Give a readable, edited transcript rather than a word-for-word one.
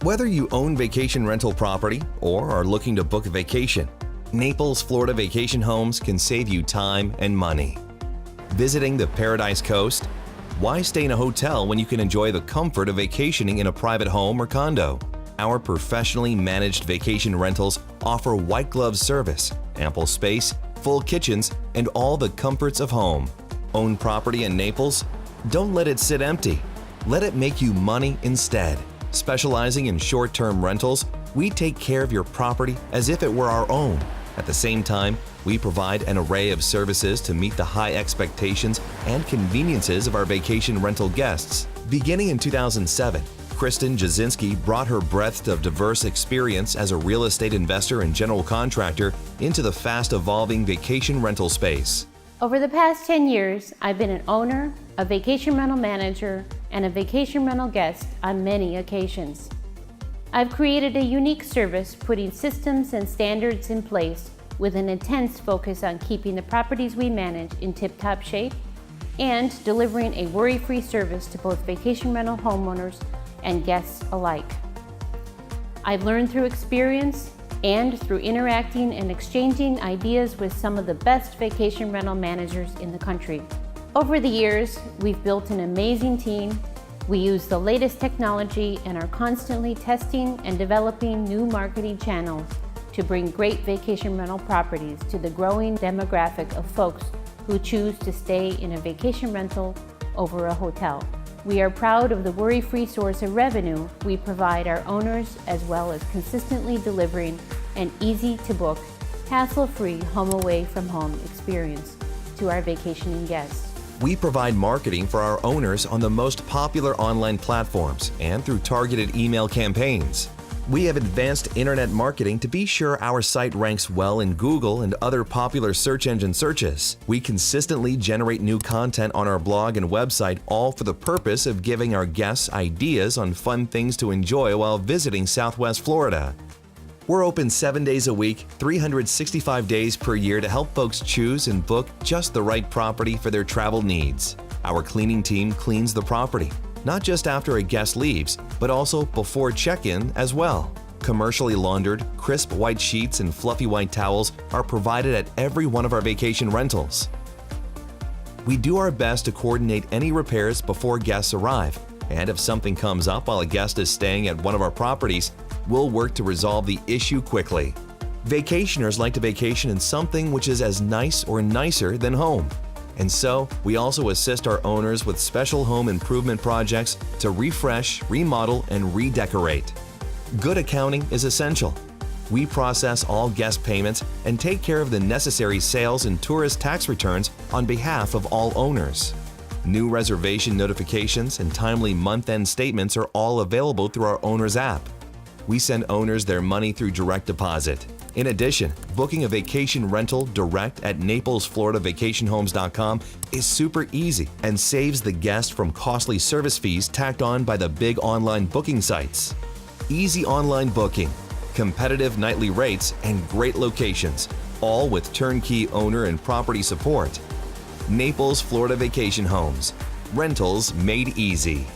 Whether you own vacation rental property or are looking to book a vacation, Naples Florida Vacation Homes can save you time and money. Visiting the Paradise Coast? Why stay in a hotel when you can enjoy the comfort of vacationing in a private home or condo? Our professionally managed vacation rentals offer white glove service, ample space, full kitchens, and all the comforts of home. Own property in Naples? Don't let it sit empty. Let it make you money instead. Specializing in short-term rentals, we take care of your property as if it were our own. At the same time, we provide an array of services to meet the high expectations and conveniences of our vacation rental guests. Beginning in 2007, Kristen Jasinski brought her breadth of diverse experience as a real estate investor and general contractor into the fast-evolving vacation rental space. Over the past 10 years, I've been an owner, a vacation rental manager, and a vacation rental guest on many occasions. I've created a unique service, putting systems and standards in place with an intense focus on keeping the properties we manage in tip-top shape and delivering a worry-free service to both vacation rental homeowners and guests alike. I've learned through experience and through interacting and exchanging ideas with some of the best vacation rental managers in the country. Over the years, we've built an amazing team. We use the latest technology and are constantly testing and developing new marketing channels to bring great vacation rental properties to the growing demographic of folks who choose to stay in a vacation rental over a hotel. We are proud of the worry-free source of revenue we provide our owners, as well as consistently delivering an easy-to-book, hassle-free home away from home experience to our vacationing guests. We provide marketing for our owners on the most popular online platforms and through targeted email campaigns. We have advanced internet marketing to be sure our site ranks well in Google and other popular search engine searches. We consistently generate new content on our blog and website, all for the purpose of giving our guests ideas on fun things to enjoy while visiting Southwest Florida. We're open 7 days a week, 365 days per year to help folks choose and book just the right property for their travel needs. Our cleaning team cleans the property, not just after a guest leaves, but also before check-in as well. Commercially laundered, crisp white sheets and fluffy white towels are provided at every one of our vacation rentals. We do our best to coordinate any repairs before guests arrive, and if something comes up while a guest is staying at one of our properties, we'll work to resolve the issue quickly. Vacationers like to vacation in something which is as nice or nicer than home. And so, we also assist our owners with special home improvement projects to refresh, remodel, and redecorate. Good accounting is essential. We process all guest payments and take care of the necessary sales and tourist tax returns on behalf of all owners. New reservation notifications and timely month-end statements are all available through our owners app. We send owners their money through direct deposit. In addition, booking a vacation rental direct at NaplesFloridaVacationHomes.com is super easy and saves the guest from costly service fees tacked on by the big online booking sites. Easy online booking, competitive nightly rates, and great locations, all with turnkey owner and property support. Naples Florida Vacation Homes. Rentals made easy.